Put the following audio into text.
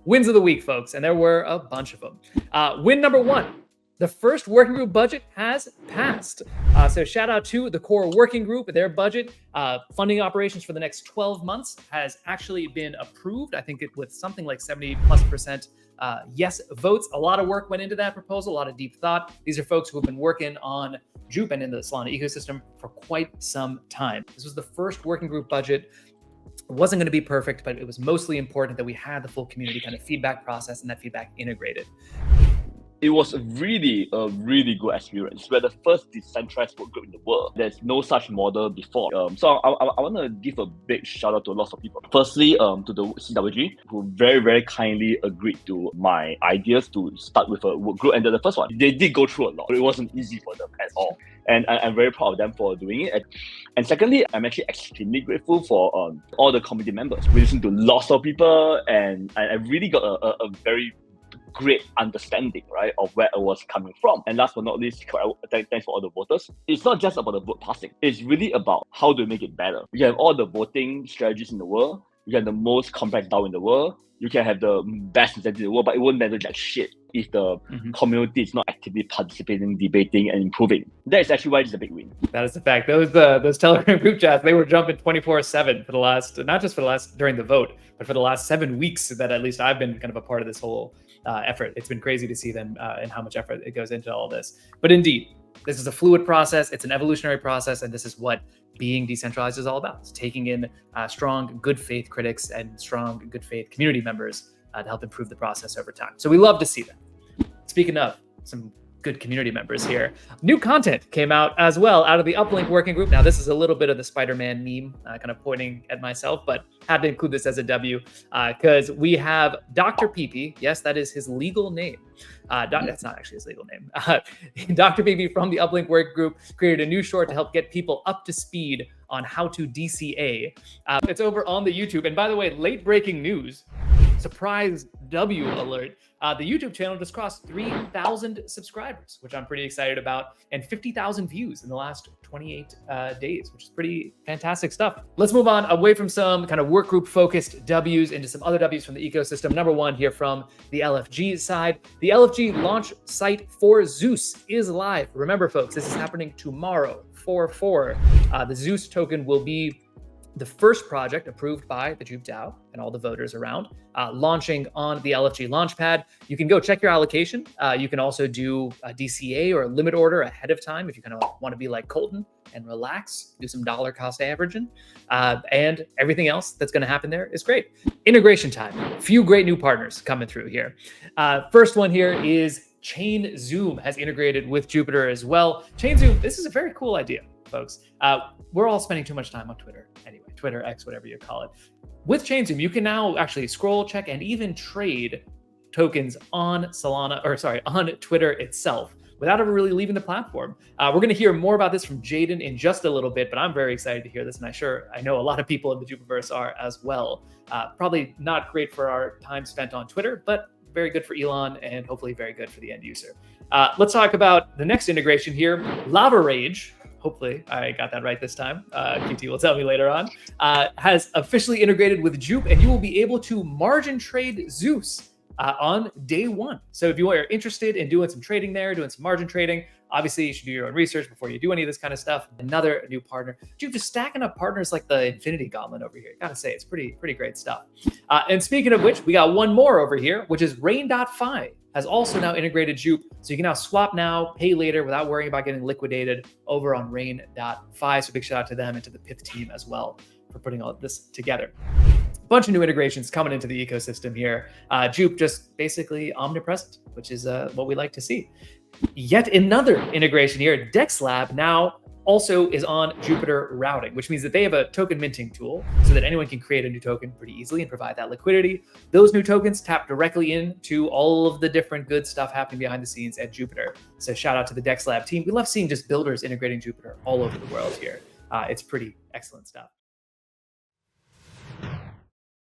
Wins of the week, folks, and there were a bunch of them. Win number one. The first working group budget has passed. So shout out to the core working group. Their budget, funding operations for the next 12 months has actually been approved. I think with something like 70+% yes votes. A lot of work went into that proposal, a lot of deep thought. These are folks who have been working on JUP and in the Solana ecosystem for quite some time. This was the first working group budget. It wasn't going to be perfect, but it was mostly important that we had the full community kind of feedback process and that feedback integrated. It was a really good experience. We're the first decentralized work group in the world. There's no such model before. So I want to give a big shout out to lots of people. Firstly, to the CWG, who very kindly agreed to my ideas to start with a work group. And the first one, they did go through a lot. It wasn't easy for them at all. And I'm very proud of them for doing it. And secondly, I'm actually extremely grateful for all the community members. We listened to lots of people, and I really got a very great understanding, right, of where it was coming from. And last but not least, thanks for all the voters. It's not just about the vote passing. It's really about how to make it better. You have all the voting strategies in the world. You have the most complex DAO in the world. You can have the best incentive in the world, but it won't matter like shit if the community is not actively participating, debating, and improving. That is actually why it's a big win. That is the fact. Those Telegram group chats, they were jumping 24/7 for the last, not just for the last during the vote, but for the last 7 weeks that at least I've been kind of a part of this whole effort. It's been crazy to see them and how much effort it goes into all this. But indeed, this is a fluid process. It's an evolutionary process, and this is what being decentralized is all about. It's taking in strong, good faith critics and strong, good faith community members to help improve the process over time. So we love to see that. Speaking of some good community members here, new content came out as well out of the Uplink working group. Now, this is a little bit of the Spider-Man meme, kind of pointing at myself, but had to include this as a W because we have Dr.Peepee. Yes, that is his legal name. That's not actually his legal name. Dr.Peepee from the Uplink work group created a new short to help get people up to speed on how to DCA. It's over on the YouTube. And by the way, late breaking news, surprise W alert. The YouTube channel just crossed 3,000 subscribers, which I'm pretty excited about, and 50,000 views in the last 28 days, which is pretty fantastic stuff. Let's move on away from some kind of work group focused W's into some other W's from the ecosystem. Number one here from the LFG side. The LFG launch site for Zeus is live. Remember, folks, this is happening tomorrow, 4/4. The Zeus token will be the first project approved by the JUP DAO and all the voters around, launching on the LFG Launchpad. You can go check your allocation. You can also do a DCA or a limit order ahead of time if you kind of want to be like Colton and relax, do some dollar cost averaging. And everything else that's going to happen there is great. Integration time. A few great new partners coming through here. First one here is Chainzoom has integrated with Jupiter as well. Chainzoom, this is a very cool idea, folks. We're all spending too much time on Twitter anyway, Twitter, X, whatever you call it. With Chainzoom, you can now actually scroll, check, and even trade tokens on on Twitter itself without ever really leaving the platform. We're going to hear more about this from Jaden in just a little bit, but I'm very excited to hear this, and I know a lot of people in the Jupiverse are as well. Probably not great for our time spent on Twitter, but very good for Elon and hopefully very good for the end user. Let's talk about the next integration here, Lavarage. Hopefully I got that right this time. QT will tell me later on, has officially integrated with JUP, and you will be able to margin trade Zeus on day one. So if you are interested in doing some trading there, doing some margin trading, obviously you should do your own research before you do any of this kind of stuff. Another new partner. JUP just stacking up partners like the Infinity Gauntlet over here. Gotta say, it's pretty great stuff. And speaking of which, we got one more over here, which is Rain.fi. Has also now integrated JUP, so you can now swap now, pay later without worrying about getting liquidated over on Rain.fi. So big shout out to them and to the Pith team as well for putting all of this together. Bunch of new integrations coming into the ecosystem here. JUP just basically omnipresent, which is what we like to see. Yet another integration here, Dexlab now also is on Jupiter routing, which means that they have a token minting tool so that anyone can create a new token pretty easily and provide that liquidity. Those new tokens tap directly into all of the different good stuff happening behind the scenes at Jupiter. So shout out to the Dexlab team. We love seeing just builders integrating Jupiter all over the world here. It's pretty excellent stuff.